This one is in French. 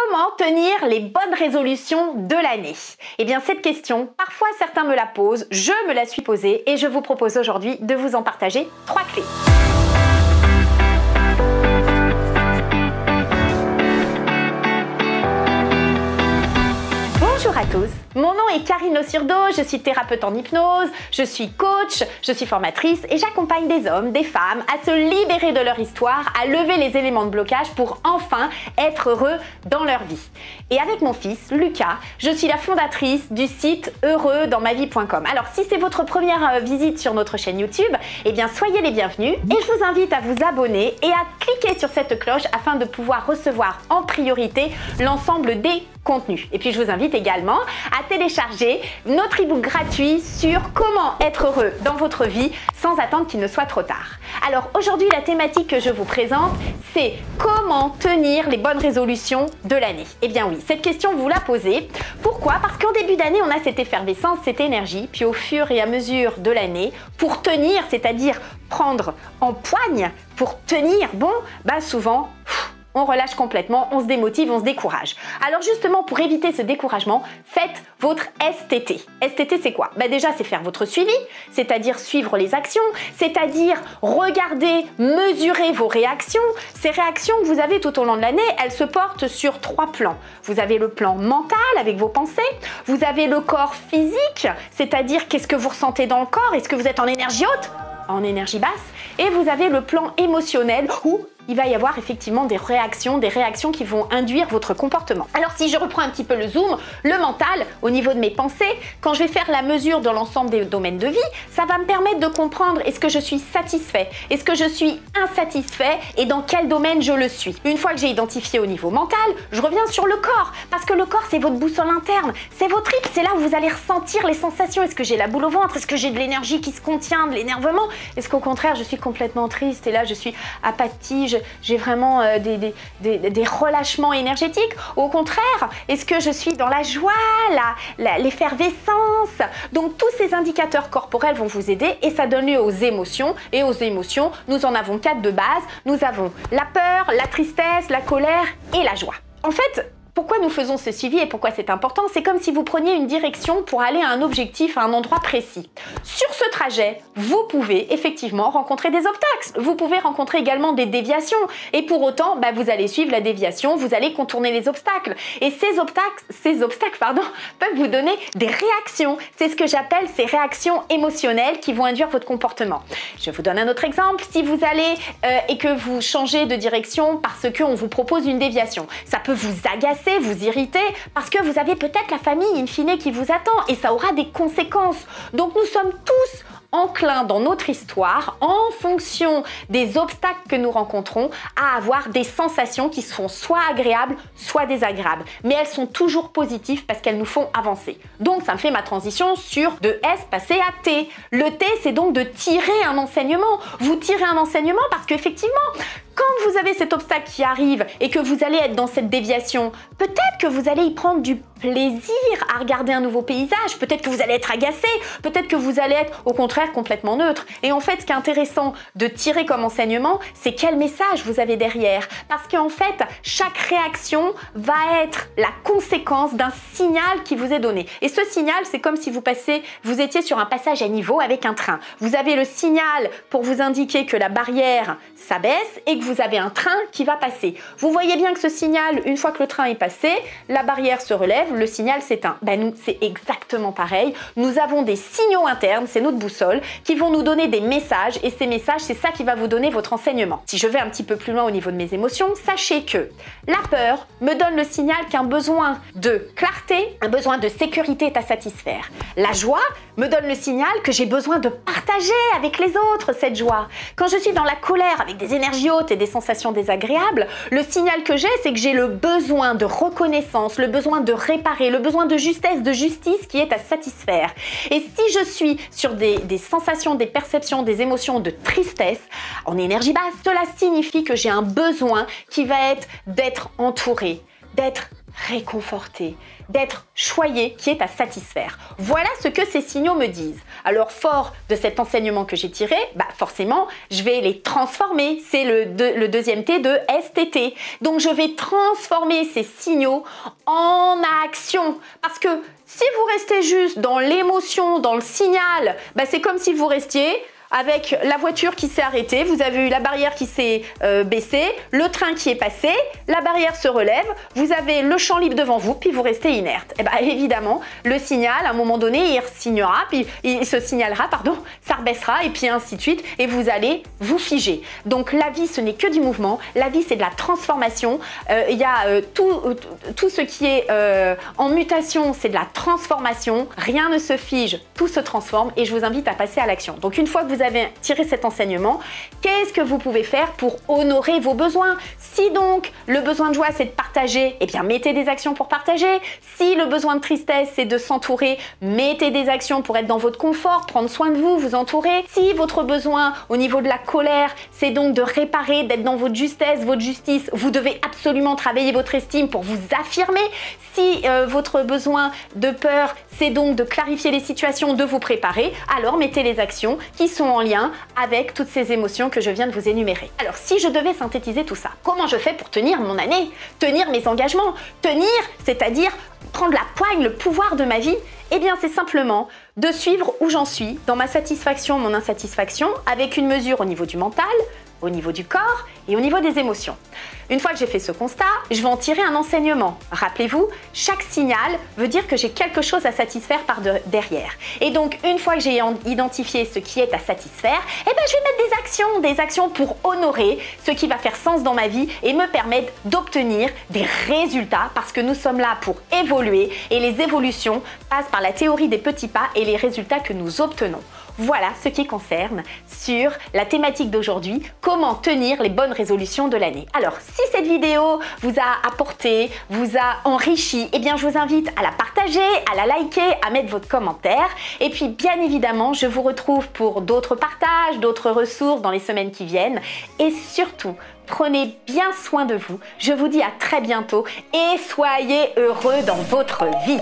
Comment tenir les bonnes résolutions de l'année? Eh bien, cette question, parfois certains me la posent, je me la suis posée et je vous propose aujourd'hui de vous en partager 3 clés. Bonjour à tous, mon nom est Karine Ossurdo, je suis thérapeute en hypnose, je suis coach, je suis formatrice et j'accompagne des hommes, des femmes à se libérer de leur histoire, à lever les éléments de blocage pour enfin être heureux dans leur vie. Et avec mon fils, Lucas, je suis la fondatrice du site heureuxdansmavie.com. Alors si c'est votre première visite sur notre chaîne YouTube, eh bien soyez les bienvenus et je vous invite à vous abonner et à cliquer sur cette cloche afin de pouvoir recevoir en priorité l'ensemble des contenus. Et puis je vous invite également à télécharger notre e-book gratuit sur comment être heureux dans votre vie sans attendre qu'il ne soit trop tard. Alors aujourd'hui, la thématique que je vous présente, c'est comment tenir les bonnes résolutions de l'année. Eh bien oui, cette question vous la posez. Pourquoi? Parce qu'en début d'année, on a cette effervescence, cette énergie, puis au fur et à mesure de l'année, pour tenir, c'est-à-dire prendre en poigne, pour tenir, souvent, on relâche complètement, on se démotive, on se décourage. Alors justement, pour éviter ce découragement, faites votre STT. STT, c'est quoi? Déjà, c'est faire votre suivi, c'est-à-dire suivre les actions, c'est-à-dire regarder, mesurer vos réactions. Ces réactions que vous avez tout au long de l'année, elles se portent sur 3 plans. Vous avez le plan mental avec vos pensées, vous avez le corps physique, c'est-à-dire qu'est-ce que vous ressentez dans le corps, est-ce que vous êtes en énergie haute, en énergie basse, et vous avez le plan émotionnel où il va y avoir effectivement des réactions qui vont induire votre comportement. Alors si je reprends un petit peu le zoom, le mental, au niveau de mes pensées, quand je vais faire la mesure dans l'ensemble des domaines de vie, ça va me permettre de comprendre est-ce que je suis satisfait, est-ce que je suis insatisfait et dans quel domaine je le suis. Une fois que j'ai identifié au niveau mental, je reviens sur le corps, parce que le corps c'est votre boussole interne, c'est vos tripes, c'est là où vous allez ressentir les sensations. Est-ce que j'ai la boule au ventre, est-ce que j'ai de l'énergie qui se contient, de l'énervement, est-ce qu'au contraire je suis complètement triste et là je suis apathie, j'ai vraiment des relâchements énergétiques. Au contraire, est-ce que je suis dans la joie, l'effervescence? Donc tous ces indicateurs corporels vont vous aider et ça donne lieu aux émotions. Et aux émotions, nous en avons 4 de base. Nous avons la peur, la tristesse, la colère et la joie. En fait, pourquoi nous faisons ce suivi et pourquoi c'est important? C'est comme si vous preniez une direction pour aller à un objectif, à un endroit précis. Sur ce trajet, vous pouvez effectivement rencontrer des obstacles. Vous pouvez rencontrer également des déviations. Et pour autant, vous allez suivre la déviation, vous allez contourner les obstacles. Et ces obstacles, peuvent vous donner des réactions. C'est ce que j'appelle ces réactions émotionnelles qui vont induire votre comportement. Je vous donne un autre exemple. Si vous allez et que vous changez de direction parce qu'on vous propose une déviation, ça peut vous agacer, vous irriter, parce que vous avez peut-être la famille in fine qui vous attend et ça aura des conséquences. Donc nous sommes tous enclins dans notre histoire, en fonction des obstacles que nous rencontrons, à avoir des sensations qui seront soit agréables, soit désagréables. Mais elles sont toujours positives parce qu'elles nous font avancer. Donc ça me fait ma transition sur de S passer à T. Le T, c'est donc de tirer un enseignement. Vous tirez un enseignement parce qu'effectivement, quand vous avez cet obstacle qui arrive et que vous allez être dans cette déviation, peut-être que vous allez y prendre du plaisir à regarder un nouveau paysage, peut-être que vous allez être agacé, peut-être que vous allez être au contraire complètement neutre. Et en fait, ce qui est intéressant de tirer comme enseignement, c'est quel message vous avez derrière. Parce qu'en fait, chaque réaction va être la conséquence d'un signal qui vous est donné. Et ce signal, c'est comme si vous étiez sur un passage à niveau avec un train. Vous avez le signal pour vous indiquer que la barrière s'abaisse et que vous avez un train qui va passer. Vous voyez bien que ce signal, une fois que le train est passé, la barrière se relève, le signal s'éteint. Nous, c'est exactement pareil. Nous avons des signaux internes, c'est notre boussole, qui vont nous donner des messages et ces messages, c'est ça qui va vous donner votre enseignement. Si je vais un petit peu plus loin au niveau de mes émotions, sachez que la peur me donne le signal qu'un besoin de clarté, un besoin de sécurité est à satisfaire. La joie me donne le signal que j'ai besoin de partager avec les autres cette joie. Quand je suis dans la colère avec des énergies hautes et des sensations désagréables, le signal que j'ai, c'est que j'ai le besoin de reconnaissance, le besoin de réparer, le besoin de justesse, de justice qui est à satisfaire. Et si je suis sur des sensations, des perceptions, des émotions de tristesse, en énergie basse, cela signifie que j'ai un besoin qui va être d'être entouré, d'être réconforté, d'être choyé, qui est à satisfaire. Voilà ce que ces signaux me disent. Alors, fort de cet enseignement que j'ai tiré, forcément, je vais les transformer. C'est le deuxième T de STT. Donc, je vais transformer ces signaux en action. Parce que si vous restez juste dans l'émotion, dans le signal, c'est comme si vous restiez avec la voiture qui s'est arrêtée, vous avez eu la barrière qui s'est baissée, le train qui est passé, la barrière se relève, vous avez le champ libre devant vous, puis vous restez inerte. Et évidemment, le signal, à un moment donné, il signera, puis il se signalera, pardon, ça rebaissera, et puis ainsi de suite, et vous allez vous figer. Donc la vie, ce n'est que du mouvement, la vie, c'est de la transformation. Il y a tout ce qui est en mutation, c'est de la transformation. Rien ne se fige, tout se transforme, et je vous invite à passer à l'action. Donc une fois que vous avez tiré cet enseignement, qu'est-ce que vous pouvez faire pour honorer vos besoins? Si donc le besoin de joie c'est de partager, eh bien mettez des actions pour partager. Si le besoin de tristesse c'est de s'entourer, mettez des actions pour être dans votre confort, prendre soin de vous, vous entourer. Si votre besoin au niveau de la colère c'est donc de réparer, d'être dans votre justesse, votre justice, vous devez absolument travailler votre estime pour vous affirmer. Si votre besoin de peur c'est donc de clarifier les situations, de vous préparer, alors mettez les actions qui sont en lien avec toutes ces émotions que je viens de vous énumérer. Alors, si je devais synthétiser tout ça, comment je fais pour tenir mon année, tenir mes engagements, tenir, c'est-à-dire prendre la poigne, le pouvoir de ma vie? Eh bien, c'est simplement de suivre où j'en suis, dans ma satisfaction, mon insatisfaction, avec une mesure au niveau du mental, au niveau du corps et au niveau des émotions. Une fois que j'ai fait ce constat, je vais en tirer un enseignement. Rappelez-vous, chaque signal veut dire que j'ai quelque chose à satisfaire par derrière. Et donc, une fois que j'ai identifié ce qui est à satisfaire, je vais mettre des actions pour honorer ce qui va faire sens dans ma vie et me permettre d'obtenir des résultats parce que nous sommes là pour évoluer et les évolutions passent par la théorie des petits pas et les résultats que nous obtenons. Voilà ce qui concerne sur la thématique d'aujourd'hui, comment tenir les bonnes résolutions de l'année. Alors, si cette vidéo vous a apporté, vous a enrichi, eh bien je vous invite à la partager, à la liker, à mettre votre commentaire. Et puis bien évidemment, je vous retrouve pour d'autres partages, d'autres ressources dans les semaines qui viennent. Et surtout, prenez bien soin de vous. Je vous dis à très bientôt et soyez heureux dans votre vie.